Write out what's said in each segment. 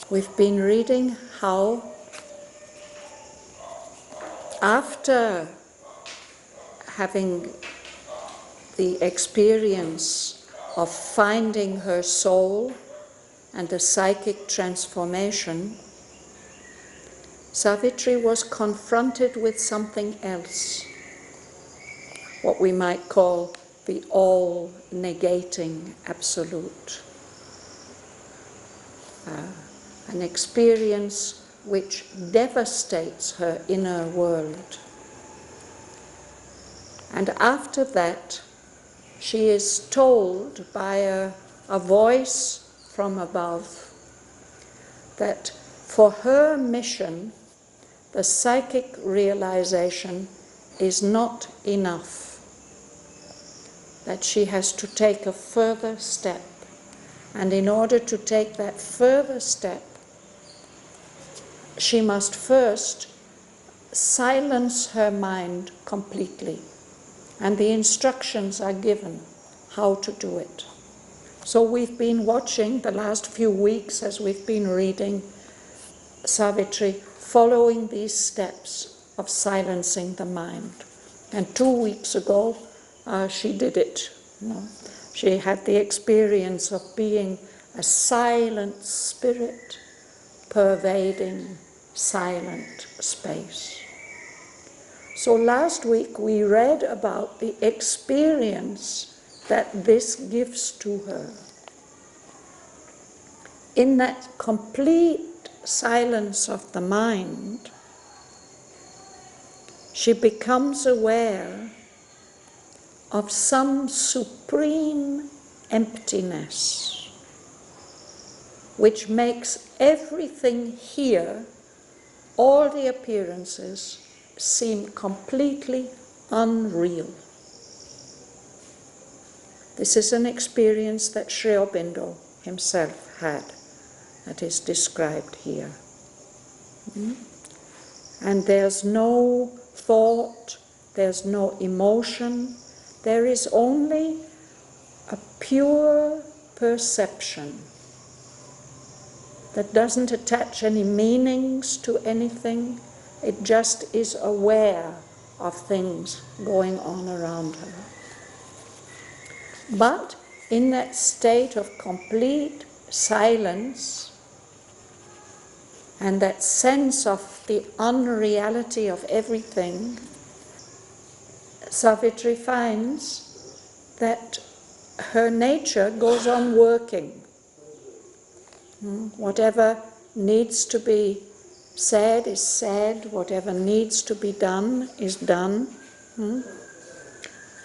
We've been reading how, after having the experience of finding her soul and the psychic transformation, Savitri was confronted with something else, what we might call the all-negating absolute. An experience which devastates her inner world. And after that, she is told by a voice from above that for her mission, the psychic realization is not enough, that she has to take a further step. And in order to take that further step, she must first silence her mind completely. And the instructions are given how to do it. So we've been watching the last few weeks as we've been reading Savitri following these steps of silencing the mind. And 2 weeks ago, she did it. She had the experience of being a silent spirit pervading silent space. So last week we read about the experience that this gives to her. In that complete silence of the mind, she becomes aware of some supreme emptiness which makes everything here, all the appearances, seem completely unreal. This is an experience that Aurobindo himself had, that is described here. And there's no thought, there's no emotion, there is only a pure perception that doesn't attach any meanings to anything. It just is aware of things going on around her. But in that state of complete silence and that sense of the unreality of everything, Savitri finds that her nature goes on working. Whatever needs to be said is said, whatever needs to be done is done.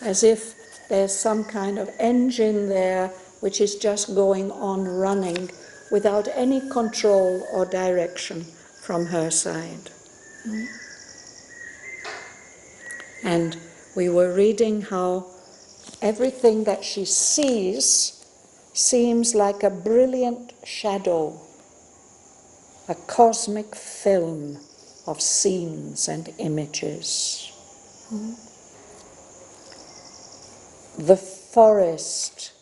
As if there's some kind of engine there which is just going on running without any control or direction from her side. And we were reading how everything that she sees seems like a brilliant shadow, a cosmic film of scenes and images. The forest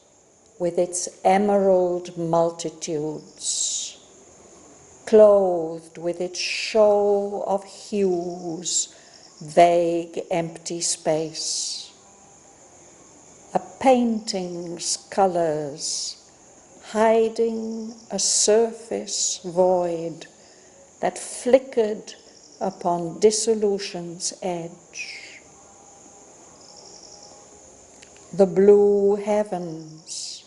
with its emerald multitudes, clothed with its show of hues, vague empty space. A painting's colours hiding a surface void that flickered upon dissolution's edge. The blue heavens,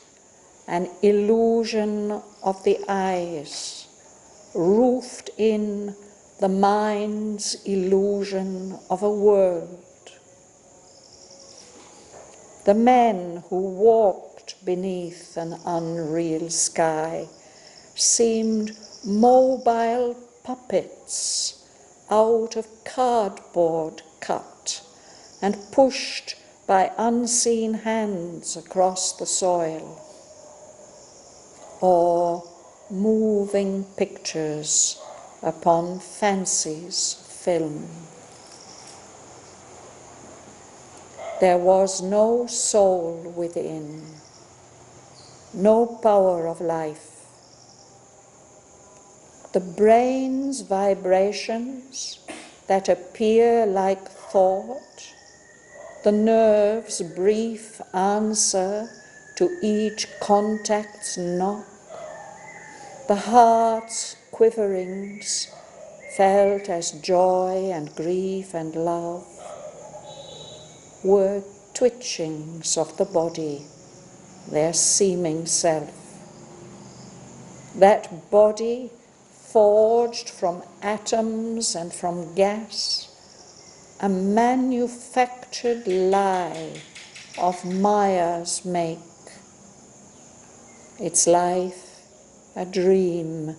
an illusion of the eyes, roofed in the mind's illusion of a world. The men who walked beneath an unreal sky seemed mobile puppets out of cardboard cut and pushed by unseen hands across the soil, or moving pictures upon fancy's film. There was no soul within, no power of life. the brain's vibrations that appear like thought, the nerve's brief answer to each contact's knock, the heart's quiverings felt as joy and grief and love, were twitchings of the body, their seeming self. That body, forged from atoms and from gas, a manufactured lie of Maya's make, its life a dream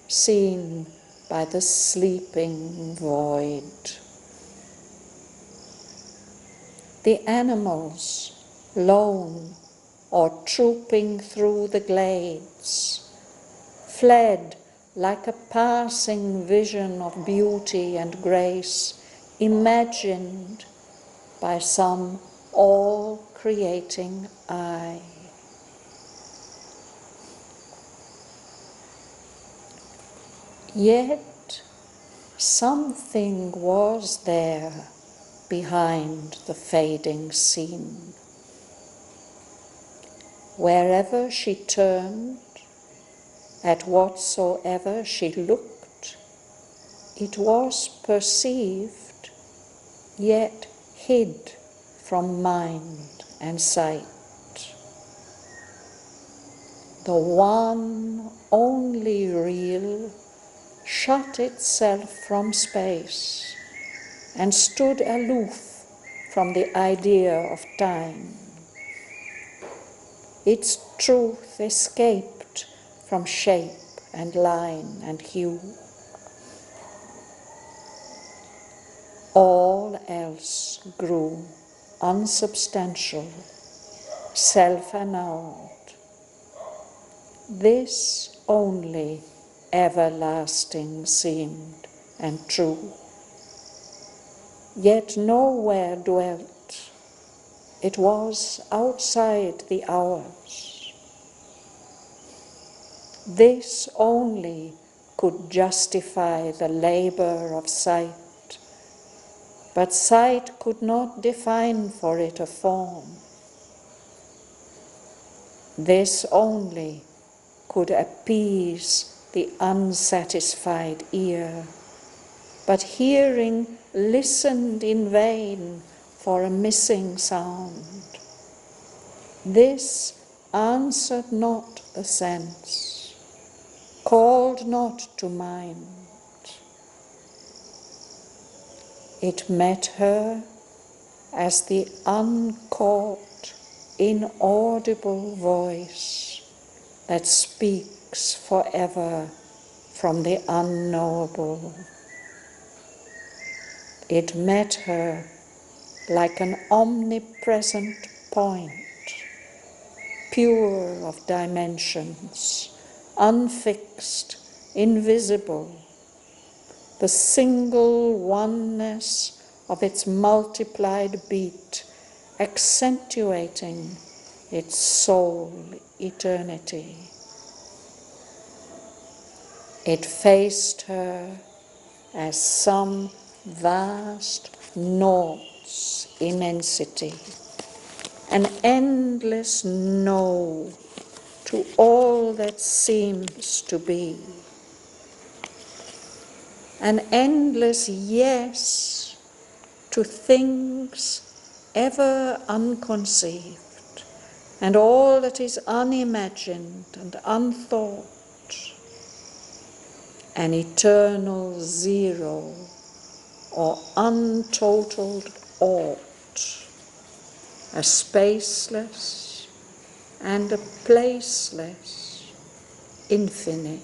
seen by the sleeping void. The animals, lone or trooping through the glades, fled like a passing vision of beauty and grace imagined by some all-creating eye. Yet something was there behind the fading scene. Wherever she turned, at whatsoever she looked, it was perceived, yet hid from mind and sight. The one only real shut itself from space and stood aloof from the idea of time. Its truth escaped from shape and line and hue. All else grew unsubstantial, self-annulled. This only everlasting seemed and true. Yet nowhere dwelt. It was outside the hours. This only could justify the labor of sight, but sight could not define for it a form. This only could appease the unsatisfied ear, but hearing listened in vain for a missing sound. This answered not the sense, called not to mind. It met her as the uncaught, inaudible voice that speaks forever from the unknowable. It met her like an omnipresent point, pure of dimensions, unfixed, invisible, the single oneness of its multiplied beat, accentuating its sole eternity. It faced her as some vast naught's immensity, an endless no to all that seems to be, an endless yes to things ever unconceived, and all that is unimagined and unthought, an eternal zero or untotaled aught, a spaceless and a placeless infinite.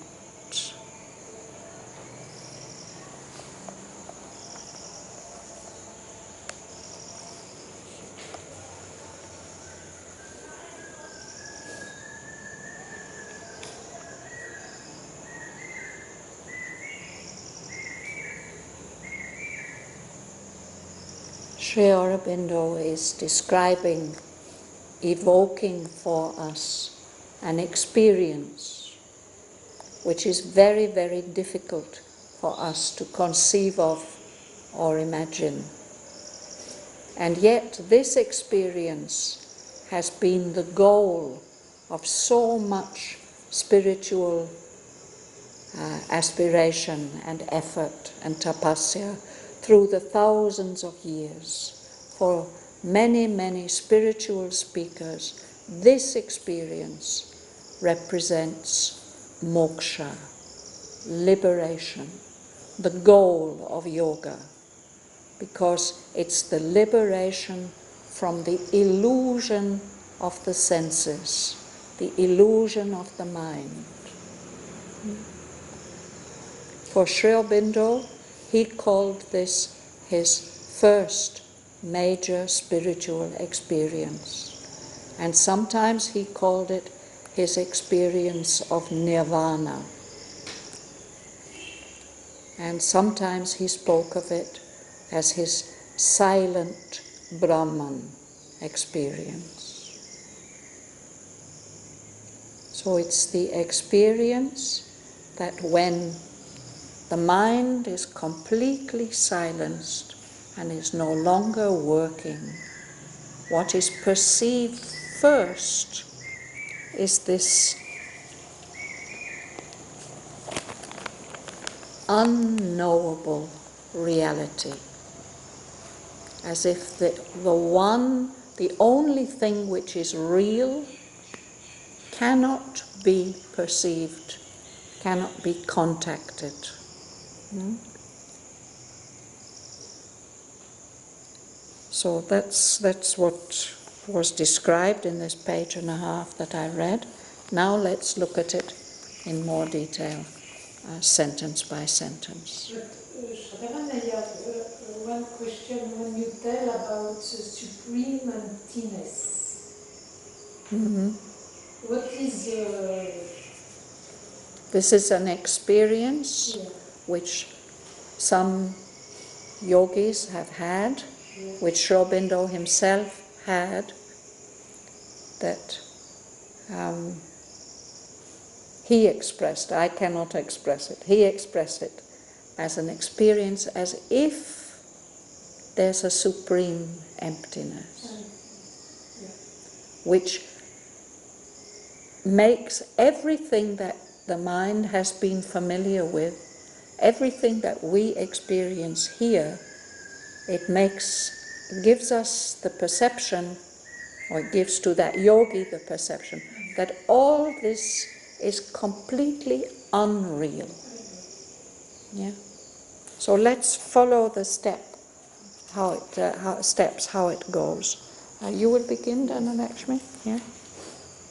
Sri Aurobindo is describing, evoking for us an experience which is very, very difficult for us to conceive of or imagine. And yet this experience has been the goal of so much spiritual aspiration and effort and tapasya through the thousands of years. For many, many spiritual speakers, this experience represents moksha, liberation, the goal of yoga, because it's the liberation from the illusion of the senses, the illusion of the mind. For Sri Aurobindo, he called this his first major spiritual experience. And sometimes he called it his experience of nirvana. And sometimes he spoke of it as his silent Brahman experience. So it's the experience that when the mind is completely silenced and is no longer working, what is perceived first is this unknowable reality, as if the only thing which is real cannot be perceived, cannot be contacted. So that's what was described in this page and a half that I read. Now let's look at it in more detail, sentence by sentence. But Shraddhavan, I have one question. When you tell about supreme emptiness, what is This is an experience which some yogis have had, which Sri Aurobindo himself had, that he expressed. I cannot express it. He expressed it as an experience as if there's a supreme emptiness, which makes everything that the mind has been familiar with, everything that we experience here, it gives us the perception, or it gives to that yogi the perception, that all this is completely unreal. Yeah. So let's follow the how it goes. You will begin, Dhanalakshmi? Yeah.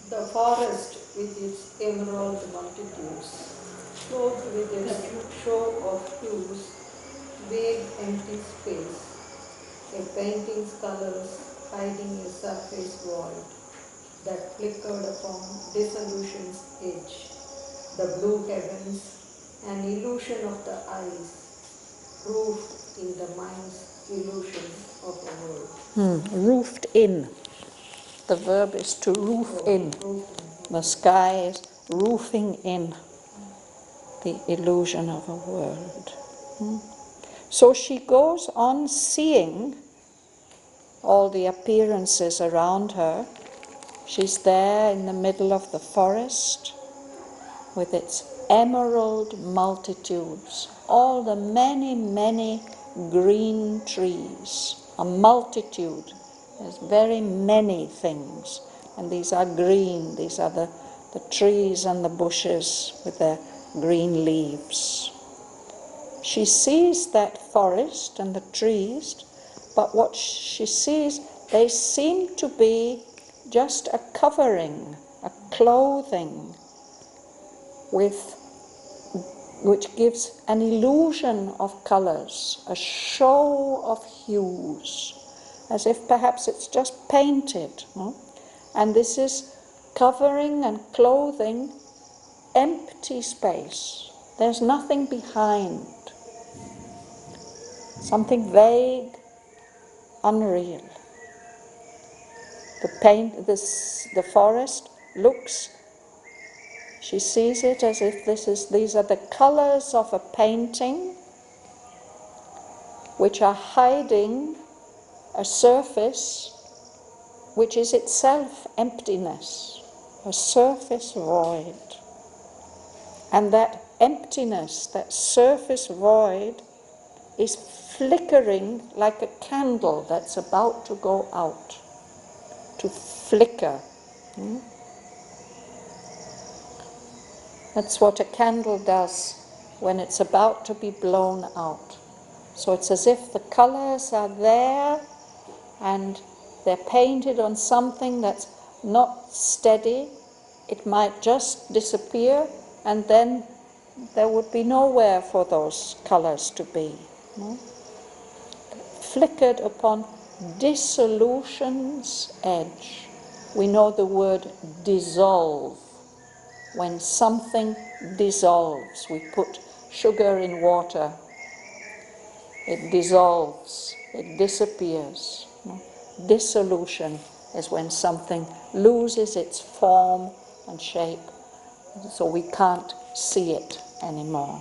The forest with its emerald multitudes, clothed with its show of hues, vague empty space, a painting's colors hiding a surface void that flickered upon dissolution's edge, the blue heavens, an illusion of the eyes, roofed in the mind's illusion of the world. Roofed in. The verb is to roof in. The sky is roofing in the illusion of a world. So she goes on seeing all the appearances around her. She's there in the middle of the forest with its emerald multitudes, all the many, many green trees, a multitude. There's very many things, and these are green. These are the trees and the bushes with their green leaves. She sees that forest and the trees, but what she sees, they seem to be just a covering, a clothing, which gives an illusion of colours, a show of hues, as if perhaps it's just painted. No? And this is covering and clothing empty space. There's nothing behind. Something vague, unreal. The forest looks She sees it as if these are the colors of a painting which are hiding a surface which is itself emptiness, a surface void. And that emptiness, that surface void, is flickering like a candle that's about to go out, to flicker. That's what a candle does when it's about to be blown out. So it's as if the colors are there and they're painted on something that's not steady. It might just disappear, and then there would be nowhere for those colors to be. No? Flickered upon dissolution's edge. We know the word dissolve. When something dissolves, we put sugar in water, it dissolves, it disappears. No? Dissolution is when something loses its form and shape, so we can't see it anymore.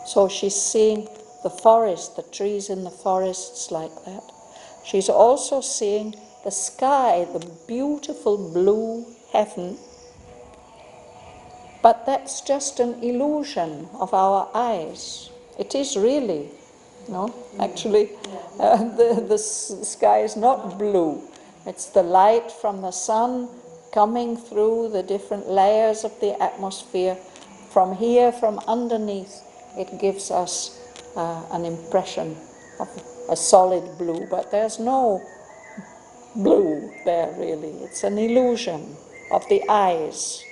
So she's seeing the forest, the trees in the forests like that. She's also seeing the sky, the beautiful blue heaven, but that's just an illusion of our eyes. It is really, no? Actually, the sky is not blue. It's the light from the sun coming through the different layers of the atmosphere. From here, from underneath, it gives us an impression of a solid blue, but there's no blue there really. It's an illusion of the eyes.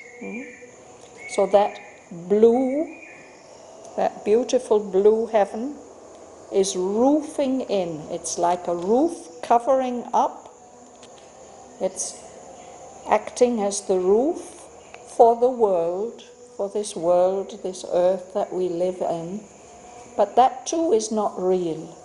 So that blue, that beautiful blue heaven, is roofing in. It's like a roof covering up. It's acting as the roof for the world, for this world, this earth that we live in. But that too is not real.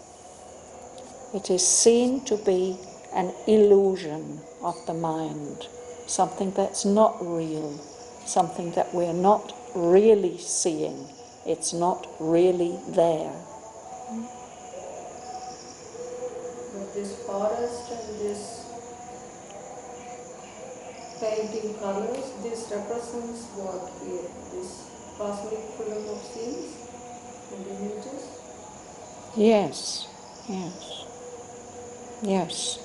It is seen to be an illusion of the mind, something that's not real, something that we're not really seeing. It's not really there. But this forest and this painting colors, this represents what here? This cosmic film of scenes and images? Yes, yes, yes.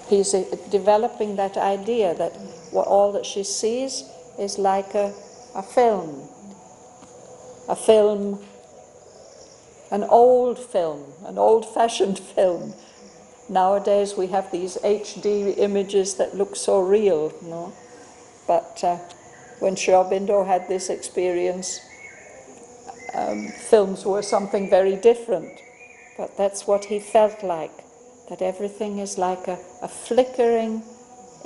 He's developing that idea that all that she sees is like a film, an old-fashioned film. Nowadays we have these HD images that look so real, no? But when Aurobindo had this experience, films were something very different. But that's what he felt like, that everything is like a flickering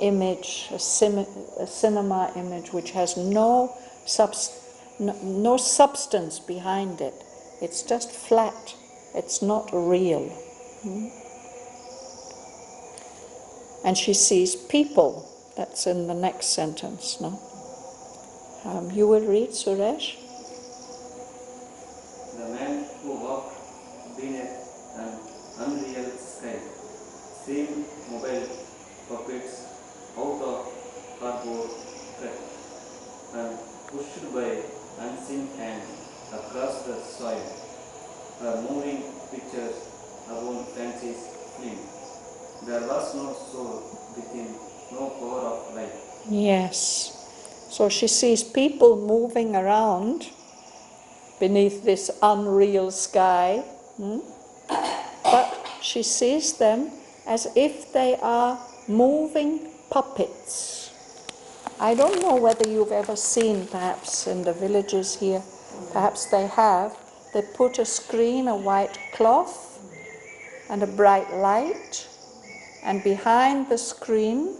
image, a cinema image which has no substance behind it. It's just flat. It's not real. And she sees people. That's in the next sentence, no? You will read, Suresh? The man who walked beneath an unreal sky seemed mobile puppets out of cardboard cut and pushed by unseen hands across the soil. Her moving pictures abound fancy's flame. There was no soul within, no power of life. Yes. So she sees people moving around beneath this unreal sky, but she sees them as if they are moving puppets. I don't know whether you've ever seen, perhaps in the villages here, perhaps they have, they put a screen, a white cloth, and a bright light, and behind the screen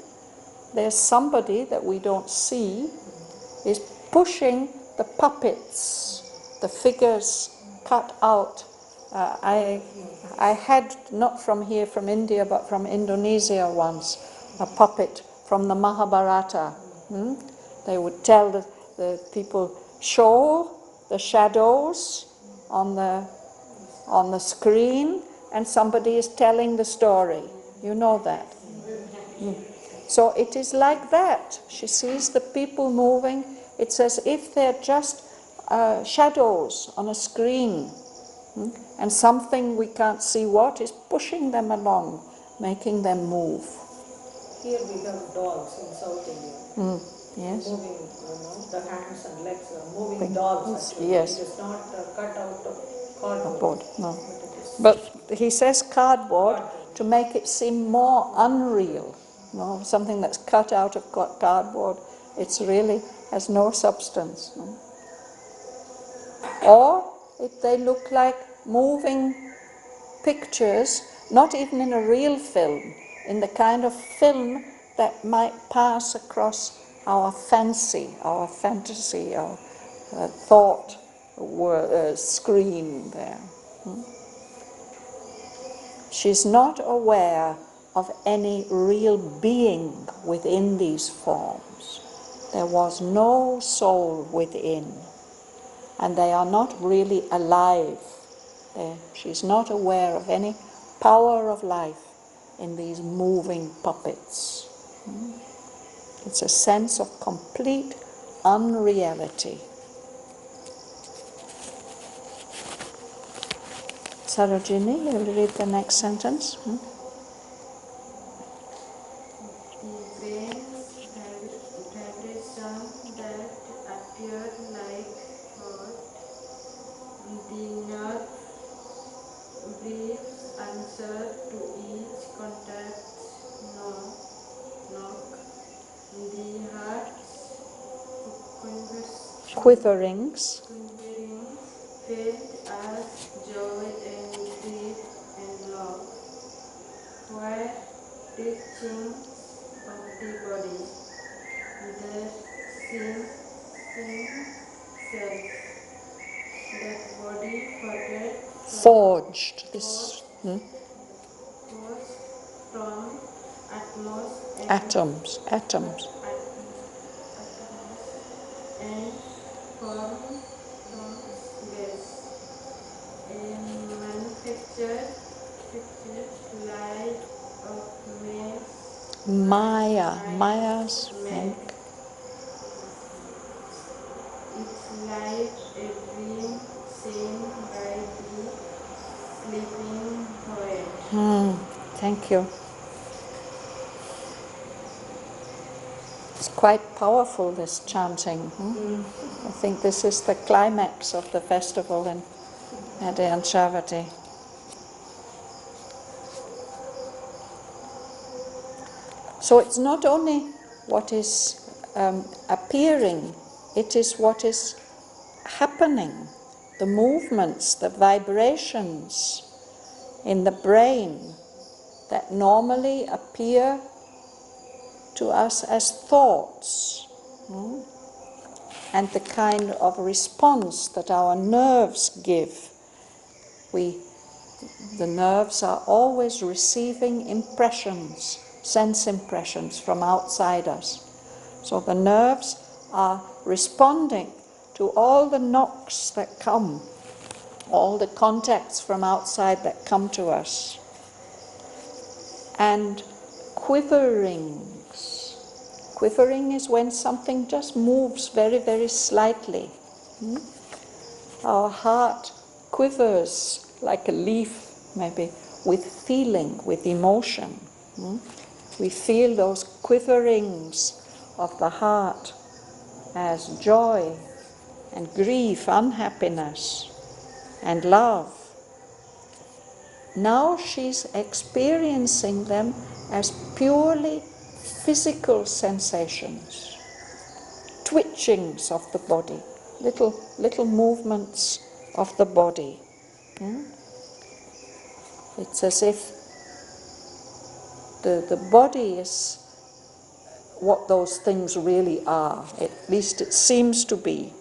there's somebody that we don't see is pushing the puppets, the figures cut out. I had, not from here, from India, but from Indonesia once, a puppet from the Mahabharata, They would tell the people, show the shadows on the screen, and somebody is telling the story. You know that. So it is like that. She sees the people moving. It's as if they're just shadows on a screen. And something we can't see what is pushing them along, making them move. Here we have dolls in South India. Yes. Moving, the hands and legs are moving dolls actually. Yes. It is not cut out of cardboard. Cardboard, no. But he says cardboard to make it seem more unreal. Something that's cut out of cardboard, it's really has no substance. Or if they look like moving pictures, not even in a real film, in the kind of film that might pass across our fancy, our fantasy, our thought screen there. She's not aware of any real being within these forms. There was no soul within, and they are not really alive. She's not aware of any power of life in these moving puppets. It's a sense of complete unreality. Sarojini, you'll read the next sentence. Quiverings felt as joy and grief and love, were teachings of the body, the same self, that body forged this from atoms and formed from gas, and manufactured light of Maya's make. It's like a dream seen by the sleeping poet. Thank you. It's quite powerful, this chanting. I think this is the climax of the festival in Anchavati. So it's not only what is appearing, it is what is happening, the movements, the vibrations in the brain that normally appear to us as thoughts, and the kind of response that our nerves give. The nerves are always receiving impressions, sense impressions from outside us. So the nerves are responding to all the knocks that come, all the contacts from outside that come to us. And quivering is when something just moves very, very slightly. Our heart quivers like a leaf, maybe, with feeling, with emotion. We feel those quiverings of the heart as joy and grief, unhappiness and love. Now she's experiencing them as purely physical sensations, twitchings of the body, little movements of the body. It's as if the body is what those things really are. At least it seems to be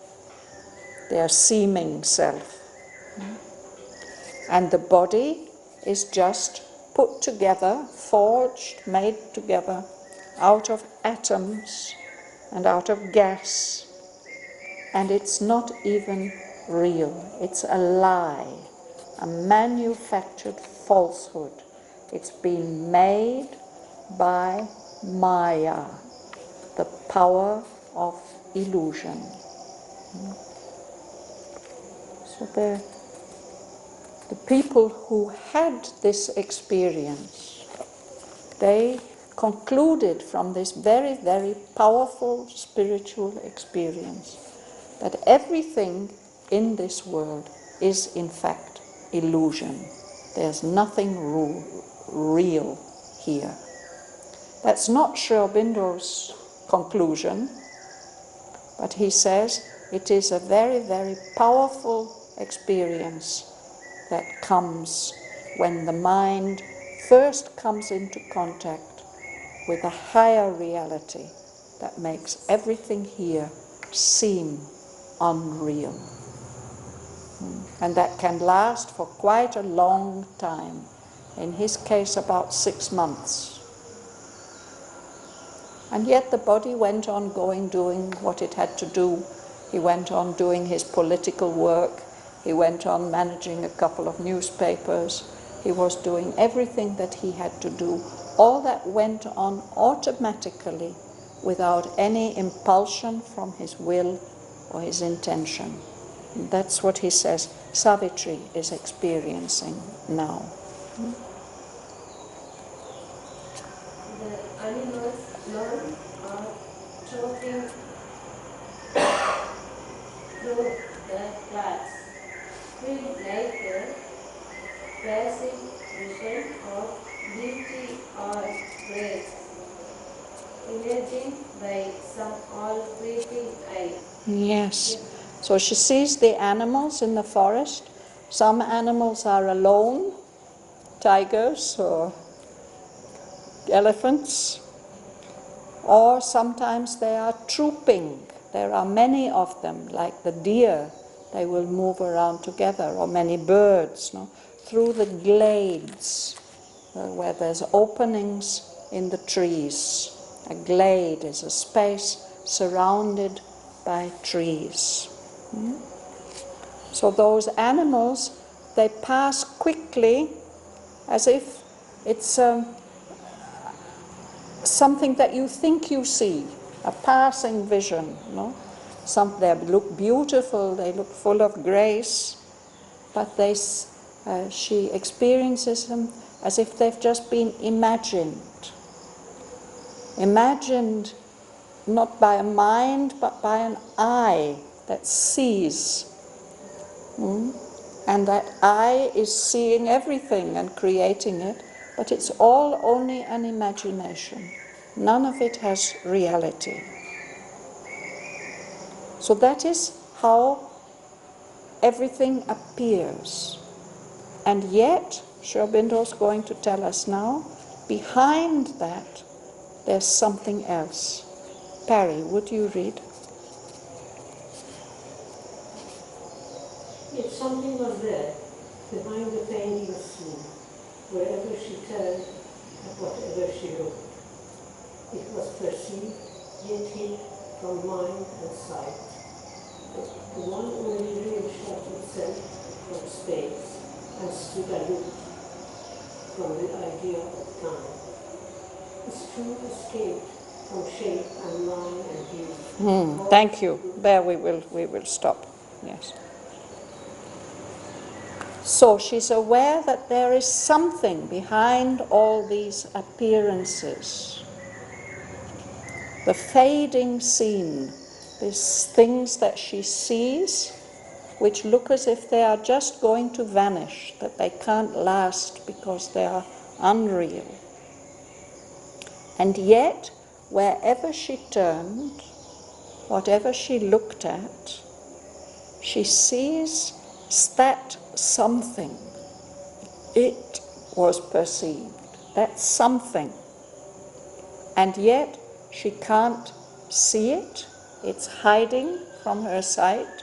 their seeming self. And the body is just put together, forged, made together out of atoms and out of gas, and it's not even real. It's a lie, a manufactured falsehood. It's been made by Maya, the power of illusion. So the people who had this experience, they concluded from this very, very powerful spiritual experience that everything in this world is in fact illusion. There's nothing real here. That's not Sri Aurobindo's conclusion, but he says it is a very, very powerful experience that comes when the mind first comes into contact with a higher reality that makes everything here seem unreal. And that can last for quite a long time. In his case, about 6 months. And yet the body went on doing what it had to do. He went on doing his political work. He went on managing a couple of newspapers. He was doing everything that he had to do. All that went on automatically without any impulsion from his will or his intention. And that's what he says Savitri is experiencing now. The animals learn are talking through the tracks, feel like a passive vision of beauty or grace, emerging by some all-creating eye. Yes. So she sees the animals in the forest. Some animals are alone, tigers or elephants, or sometimes they are trooping. There are many of them, like the deer. They will move around together, or many birds, through the glades where there's openings in the trees. A glade is a space surrounded by trees. So those animals, they pass quickly as if it's something that you think you see, a passing vision. They look beautiful, they look full of grace, but she experiences them as if they've just been imagined. Imagined not by a mind, but by an eye that sees. And that eye is seeing everything and creating it, but it's all only an imagination. None of it has reality. So that is how everything appears. And yet, Sri Aurobindo is going to tell us now, behind that, there's something else. Parry, would you read? Yet something was there, behind the painting scene, wherever she turned and whatever she looked. It was perceived, yet hid from mind and sight. The one only real shot itself from space and stood aloof from the idea of time. Its truth escaped from shape and line and hue. Thank you. There we will stop. Yes. So she's aware that there is something behind all these appearances. The fading scene, these things that she sees, which look as if they are just going to vanish, that they can't last because they are unreal. And yet, wherever she turned, whatever she looked at, she sees that something. It was perceived, that something. And yet, she can't see it. It's hiding from her sight,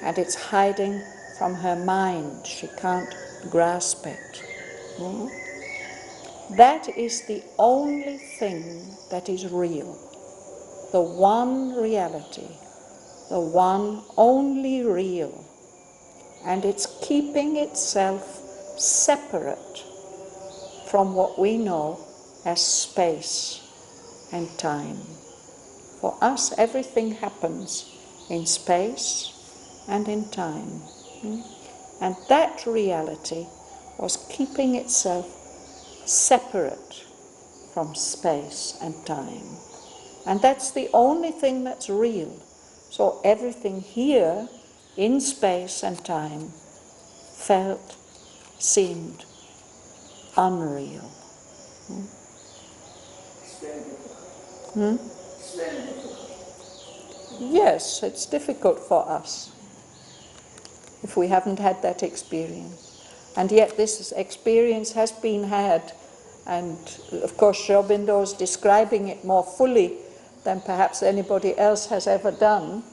and it's hiding from her mind. She can't grasp it. That is the only thing that is real. the one reality, the one only real, and it's keeping itself separate from what we know as space and time. For us, everything happens in space and in time. And that reality was keeping itself separate from space and time. And that's the only thing that's real. So everything here in space and time felt, seemed unreal. It's very difficult. Hmm? It's very difficult. Yes, it's difficult for us if we haven't had that experience. And yet this experience has been had, and of course Aurobindo is describing it more fully than perhaps anybody else has ever done,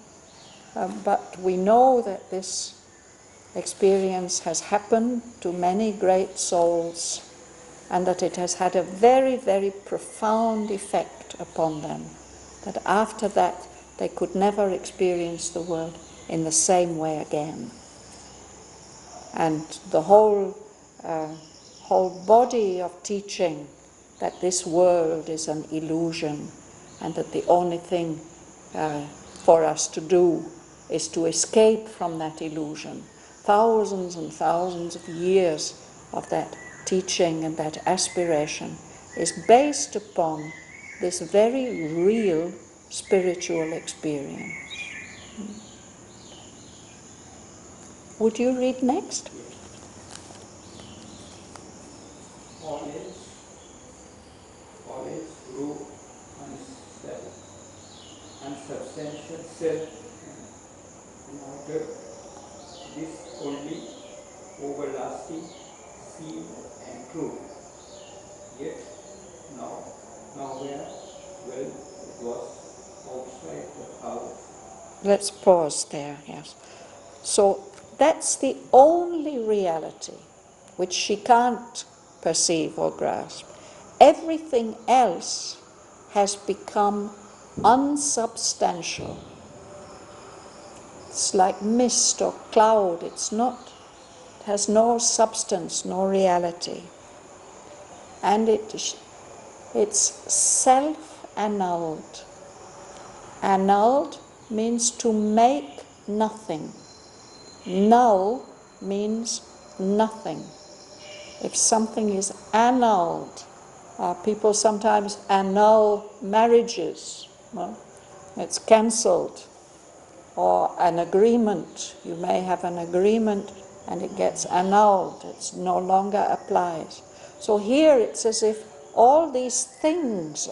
but we know that this experience has happened to many great souls, and that it has had a very, very profound effect upon them, that after that they could never experience the world in the same way again. And the whole body of teaching that this world is an illusion, and that the only thing for us to do is to escape from that illusion. Thousands and thousands of years of that teaching and that aspiration is based upon this very real spiritual experience. Would you read next? All else grew unsubstantial self and order. This only overlasting, seen and true. Yet nowhere, well, it was outside the house. Let's pause there, yes. So that's the only reality which she can't perceive or grasp. Everything else has become unsubstantial. It's like mist or cloud. It has no substance, no reality. And it's self-annulled. Annulled means to make nothing. Null means nothing. If something is annulled, people sometimes annul marriages. Well, it's cancelled. Or an agreement. You may have an agreement and it gets annulled. It no longer applies. So here it's as if all these things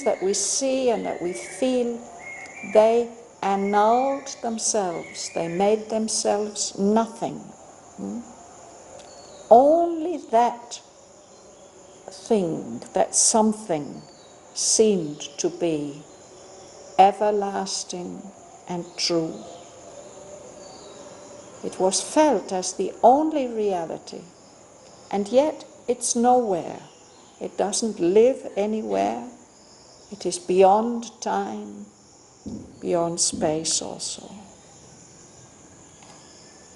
that we see and that we feel, they annulled themselves. They made themselves nothing. Only that thing, that something, seemed to be everlasting and true. It was felt as the only reality, and yet it's nowhere. It doesn't live anywhere. It is beyond time, beyond space also.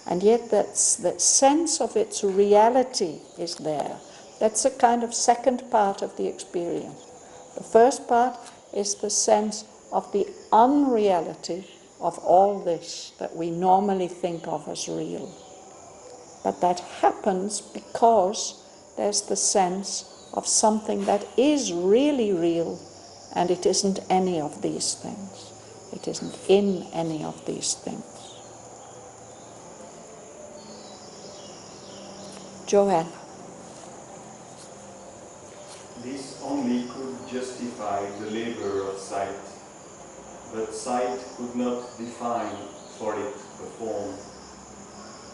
And yet that sense of its reality is there. That's a kind of second part of the experience. The first part is the sense of the unreality of all this that we normally think of as real. But that happens because there's the sense of something that is really real, and it isn't any of these things. It isn't in any of these things. Joanne. This only could justify the labor of sight, but sight could not define for it a form.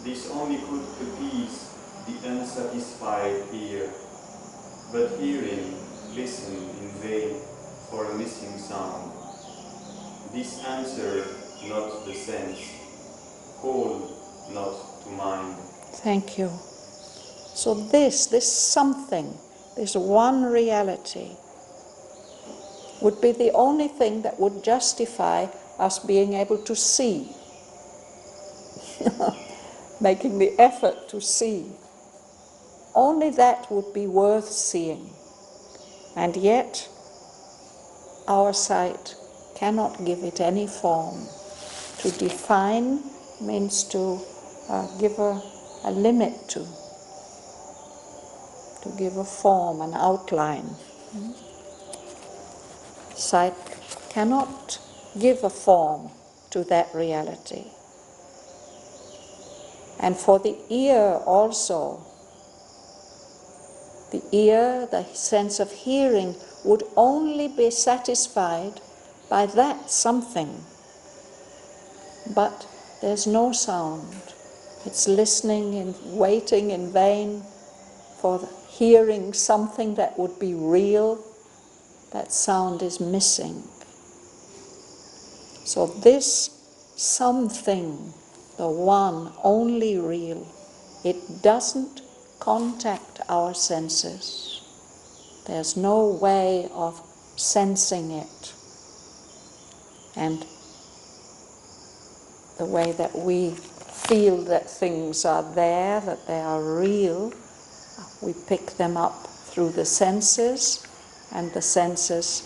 This only could appease the unsatisfied ear, but hearing listened in vain for a missing sound. This answered not the sense, called not to mind. Thank you. So this something, this one reality, would be the only thing that would justify us being able to see, making the effort to see. Only that would be worth seeing. And yet, our sight cannot give it any form. To define means to give a limit to give a form, an outline. Sight cannot give a form to that reality. And for the ear also, the ear, the sense of hearing, would only be satisfied by that something. But there's no sound. It's listening and waiting in vain for hearing something that would be real. That sound is missing. So this something, the one, only real, it doesn't contact our senses. There's no way of sensing it. And the way that we feel that things are there, that they are real, we pick them up through the senses, and the senses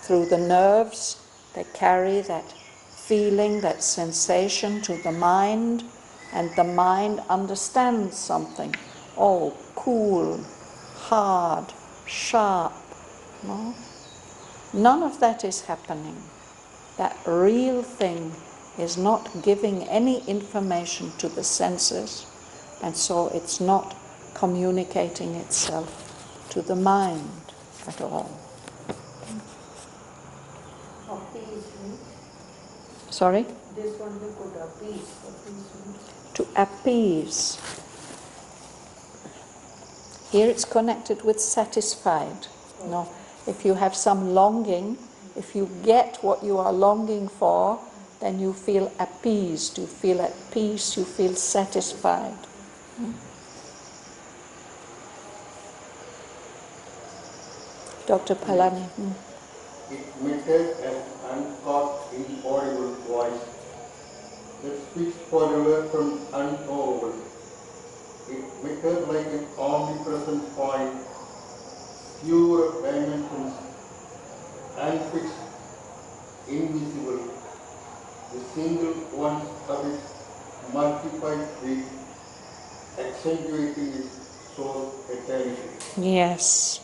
through the nerves. They carry that feeling, that sensation to the mind, and the mind understands something. Oh, cool, hard, sharp. No? None of that is happening. That real thing is not giving any information to the senses, and so it's not communicating itself to the mind at all. Appease means? Sorry? This one we could appease. Appease means? To appease. Here it's connected with satisfied. No, if you have some longing, if you get what you are longing for, then you feel appeased, you feel at peace, you feel satisfied. Dr. Palani. It metted an uncaught, inaudible voice that speaks forever from unknowable. It metted like an omnipresent point, pure of dimensions, unfixed, invisible, the single ones of its multiplied being, accentuating its soul eternity. Yes.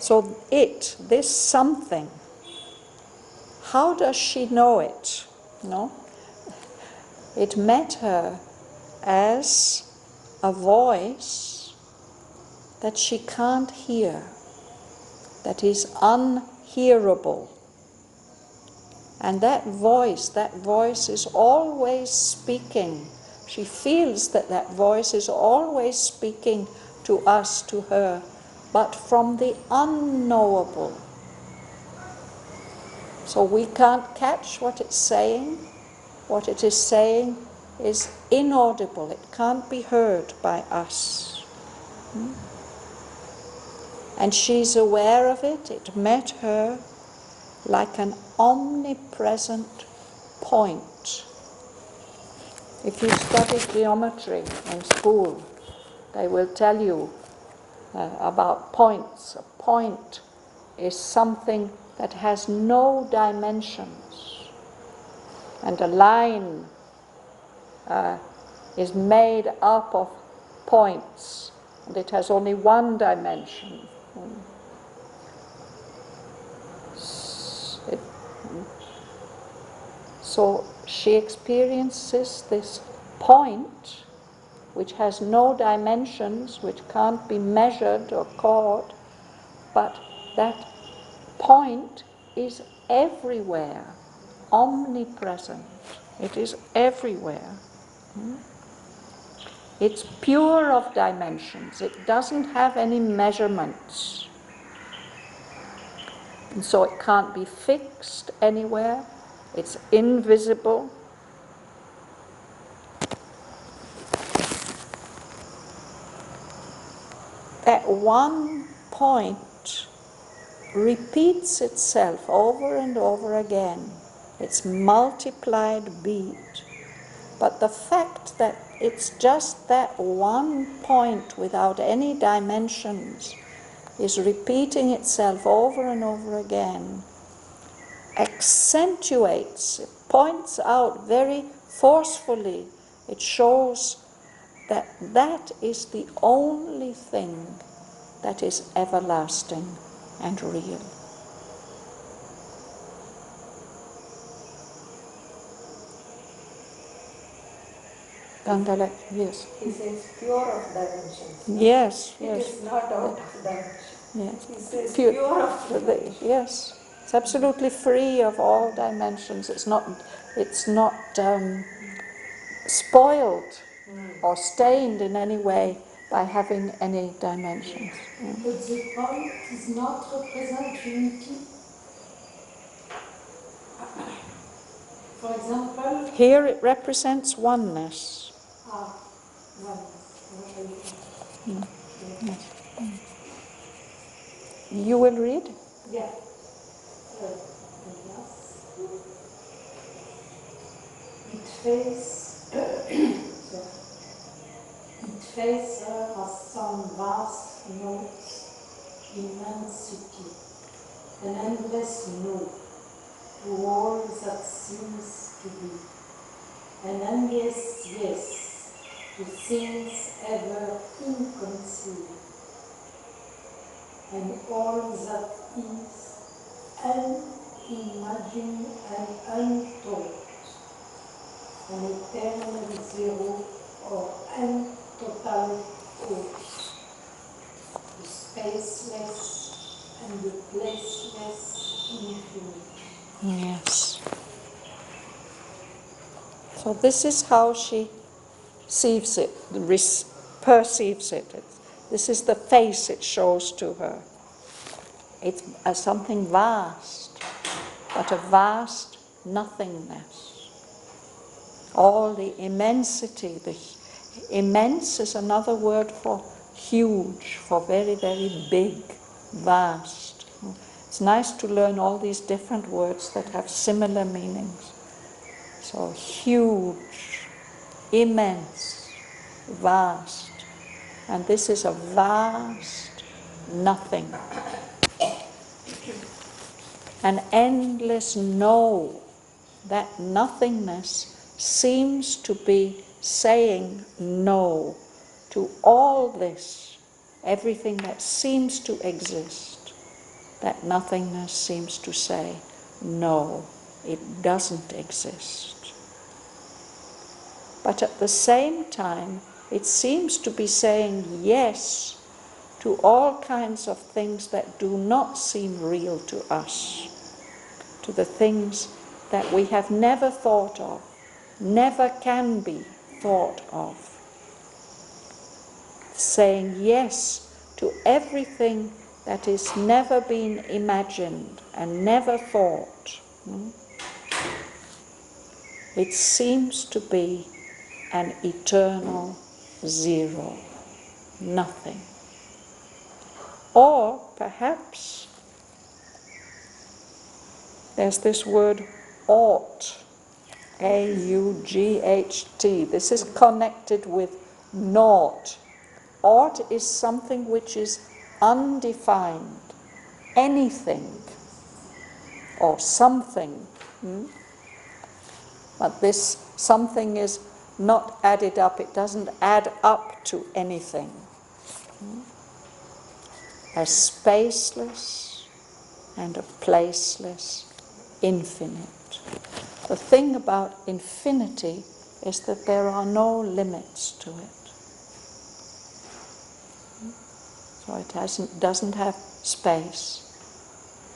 So this something, how does she know it? No? It met her as a voice that she can't hear, that is unhearable. And that voice is always speaking. She feels that voice is always speaking to us, to her, but from the unknowable. So we can't catch what it's saying. What it is saying is inaudible. It can't be heard by us. And she's aware of it. It met her like an omnipresent point. If you study geometry in school, they will tell you about points. A point is something that has no dimensions. And a line is made up of points, and it has only one dimension. So she experiences this point which has no dimensions, which can't be measured or caught, but that point is everywhere, omnipresent. It is everywhere. It's pure of dimensions. It doesn't have any measurements. And so it can't be fixed anywhere. It's invisible. That one point repeats itself over and over again. It's multiplied beat. But the fact that it's just that one point without any dimensions is repeating itself over and over again accentuates, it points out very forcefully, it shows that that is the only thing that is everlasting and real. Gangala, yes. He says pure of dimensions. Yes, It yes. is not out of dimension. Yes. He says Pure- pure of dimension. Yes, it's absolutely free of all dimensions. It's not spoiled or stained in any way by having any dimensions. But the point does not represent unity. For example, Here it represents oneness. oneness. You will read? Yeah. It faces as some vast notes, immensity, an endless no to all that seems to be, an endless yes to things ever inconceived, and all that is unimagined and untold, an eternal zero or an total force, the spaceless and the placeless infinite. Yes. So this is how she sees it, perceives it. This is the face it shows to her. It's something vast, but a vast nothingness. All the immensity, immense is another word for huge, for very, very big, vast. It's nice to learn all these different words that have similar meanings. So huge, immense, vast. And this is a vast nothing. An endless no. That nothingness seems to be saying no to all this, everything that seems to exist. That nothingness seems to say no, it doesn't exist. But at the same time, it seems to be saying yes to all kinds of things that do not seem real to us, to the things that we have never thought of, never can be thought of. Saying yes to everything that is never been imagined and never thought. It seems to be an eternal zero, nothing. Or perhaps there's this word ought, A-U-G-H-T. This is connected with naught. Ought is something which is undefined, anything or something. But this something is not added up, it doesn't add up to anything. A spaceless and a placeless infinite. The thing about infinity is that there are no limits to it. So it doesn't have space,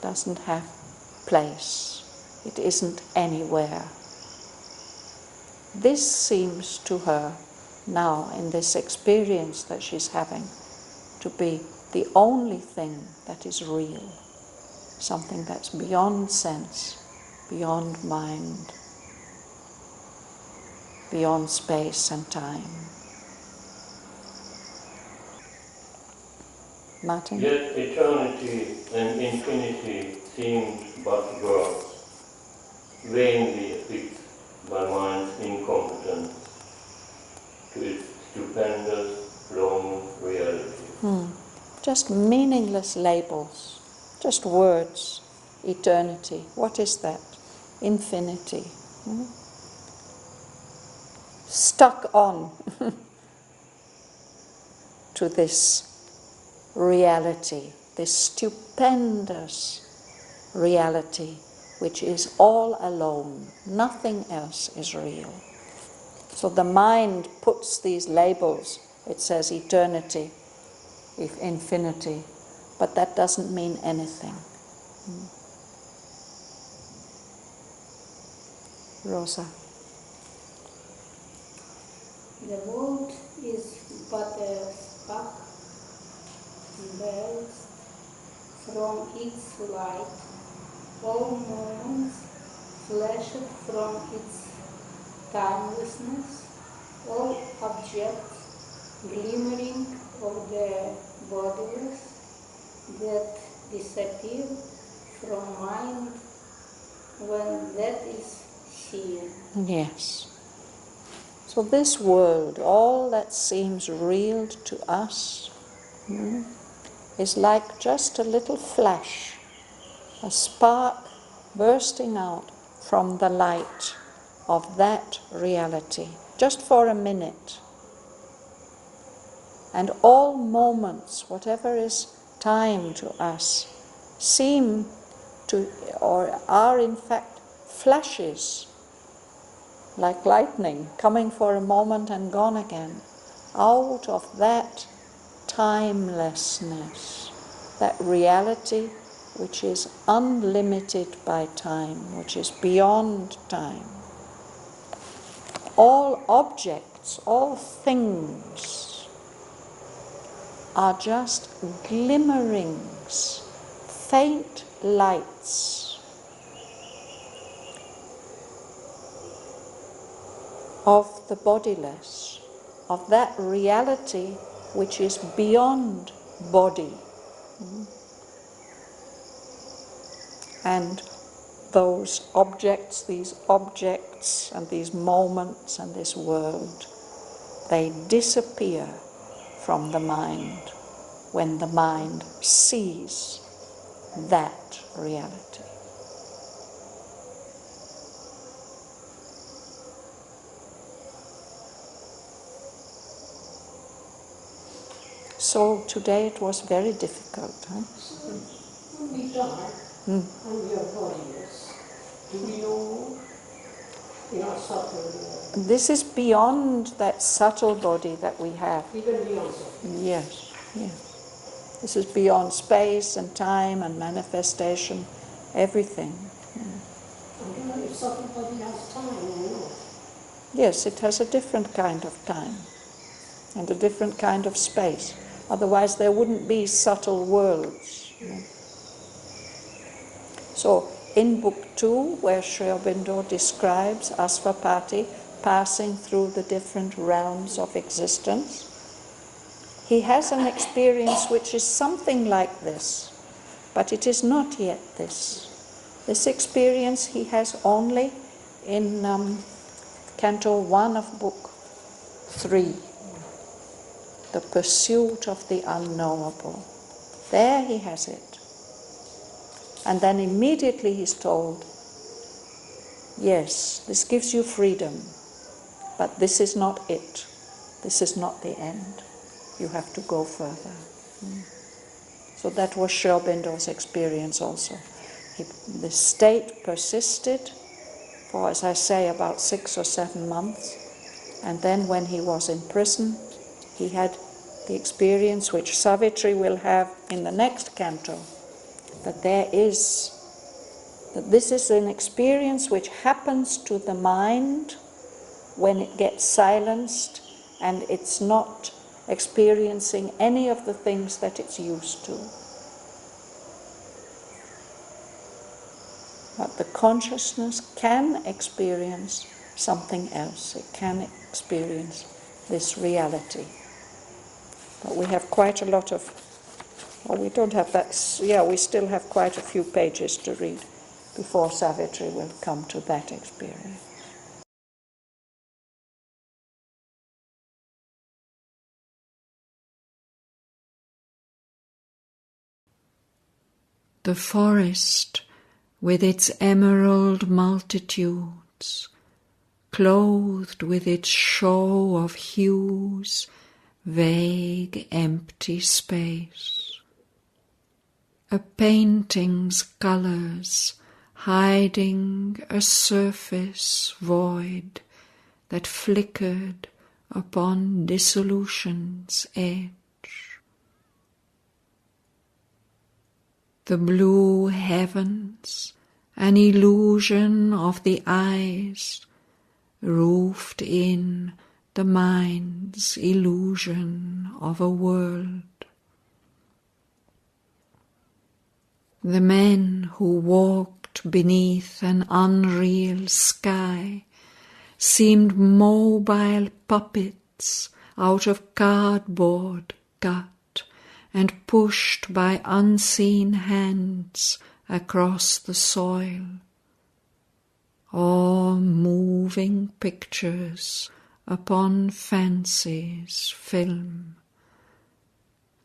doesn't have place, it isn't anywhere. This seems to her now, in this experience that she's having, to be the only thing that is real, something that's beyond sense, beyond mind, beyond space and time. Martin? Yet eternity and infinity seemed but words, vainly fixed by mind's incompetence to its stupendous, long reality. Just meaningless labels, just words. Eternity, what is that? Infinity. Stuck on to this reality, this stupendous reality, which is all alone. Nothing else is real. So the mind puts these labels. It says eternity, infinity, but that doesn't mean anything. Rosa. The world is but a spark burst from its light. All moments flashed from its timelessness. All objects glimmering of the bodiless that disappear from mind when that is seen. Yes. So this world, all that seems real to us, is like just a little flash, a spark bursting out from the light of that reality, just for a minute. And all moments, whatever is time to us, seem to, or are in fact flashes, like lightning, coming for a moment and gone again, out of that timelessness, that reality which is unlimited by time, which is beyond time. All objects, all things are just glimmerings, faint lights of the bodiless, of that reality which is beyond body. And those objects, these objects and these moments and this world, they disappear from the mind when the mind sees that reality. So today it was very difficult. When we die and we are bodiless, do we know in our subtle This is beyond that subtle body that we have. even beyond subtle? Yes, yes. This is beyond space and time and manifestation, everything. I don't know if subtle body has time or not. Yes, it has a different kind of time and a different kind of space. Otherwise there wouldn't be subtle worlds. So in Book 2, where Sri Aurobindo describes Asvapati passing through the different realms of existence, he has an experience which is something like this, but it is not yet this. This experience he has only in Canto 1 of Book 3, the pursuit of the unknowable. There he has it. And then immediately he's told, yes, this gives you freedom, but this is not it. This is not the end. You have to go further. So that was Sri Aurobindo's experience also. The state persisted for, as I say, about 6 or 7 months. And then when he was in prison, he had the experience which Savitri will have in the next canto, that this is an experience which happens to the mind when it gets silenced and it's not experiencing any of the things that it's used to. But the consciousness can experience something else. It can experience this reality. But we have quite a lot of Well, we don't have that. Yeah, we still have quite a few pages to read before Savitri will come to that experience. The forest with its emerald multitudes, clothed with its show of hues, vague empty space. A painting's colours hiding a surface void that flickered upon dissolution's edge. The blue heavens, an illusion of the eyes, roofed in the mind's illusion of a world. The men who walked beneath an unreal sky seemed mobile puppets out of cardboard cut and pushed by unseen hands across the soil, or moving pictures upon fancy's film.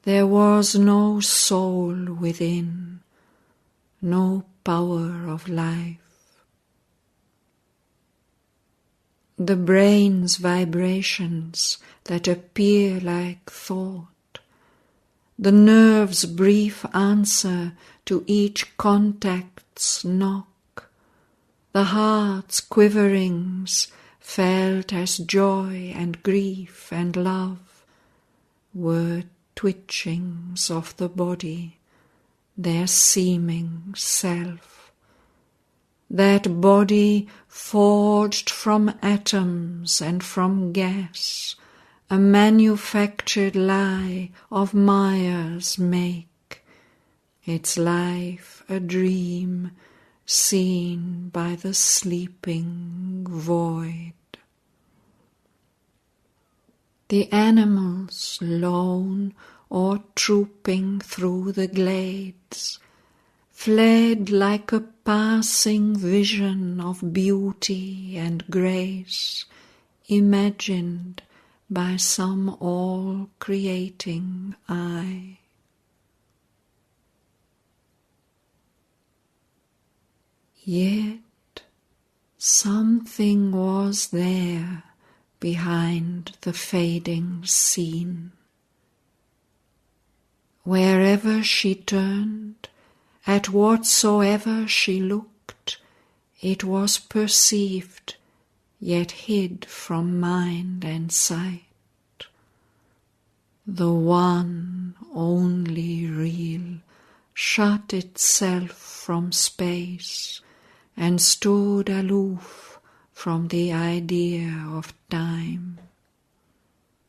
There was no soul within, no power of life. The brain's vibrations that appear like thought, the nerve's brief answer to each contact's knock, the heart's quiverings felt as joy and grief and love, were twitchings of the body, their seeming self. That body forged from atoms and from gas, a manufactured lie of Maya's make, its life a dream seen by the sleeping void. The animals, lone or trooping through the glades, fled like a passing vision of beauty and grace, imagined by some all-creating eye. Yet something was there behind the fading scene. Wherever she turned, at whatsoever she looked, it was perceived, yet hid from mind and sight. The one only real shut itself from space and stood aloof from the idea of time.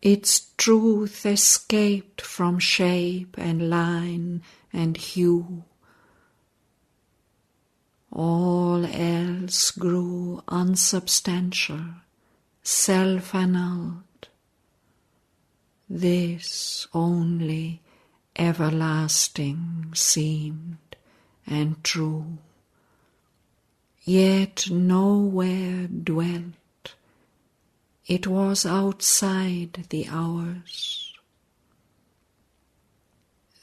Its truth escaped from shape and line and hue. All else grew unsubstantial, self-annulled. This only everlasting seemed and true, yet nowhere dwelt. It was outside the hours.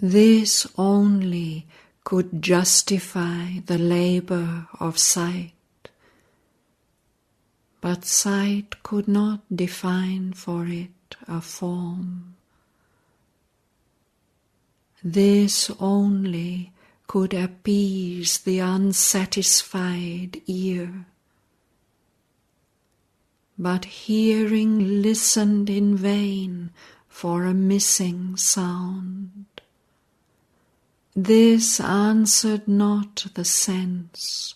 This only could justify the labor of sight, but sight could not define for it a form. This only could appease the unsatisfied ear, but hearing listened in vain for a missing sound. This answered not the sense,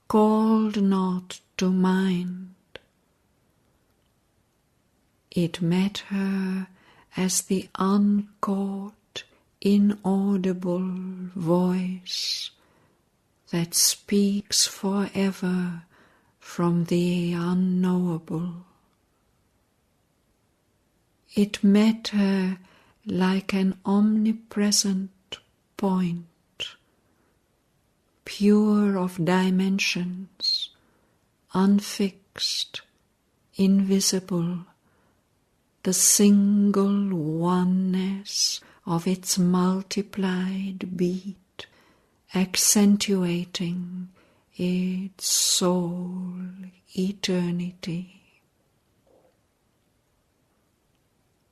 called not to mind. It met her as the uncaught, inaudible voice that speaks forever from the unknowable. It met her like an omnipresent point, pure of dimensions, unfixed, invisible, the single oneness of its multiplied beat, accentuating its sole eternity.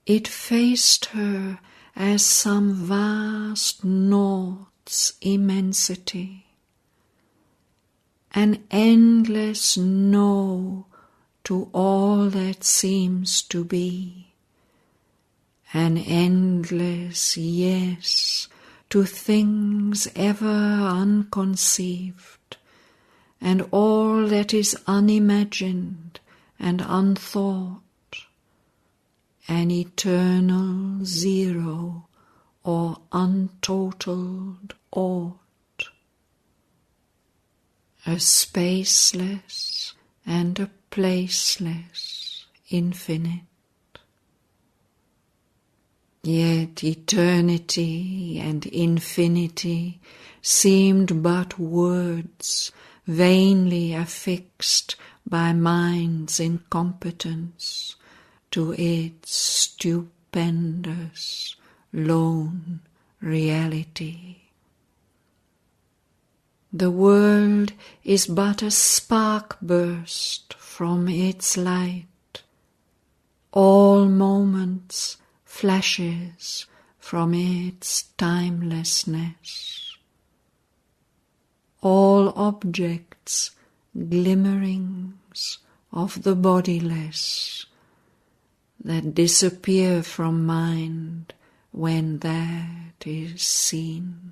It faced her as some vast naught's immensity, an endless no to all that seems to be, an endless yes to things ever unconceived, and all that is unimagined and unthought, an eternal zero or untotaled aught, a spaceless and a placeless infinite. Yet eternity and infinity seemed but words vainly affixed by mind's incompetence to its stupendous, lone reality. The world is but a spark burst from its light, all moments flashes from its timelessness, all objects glimmerings of the bodiless that disappear from mind when that is seen.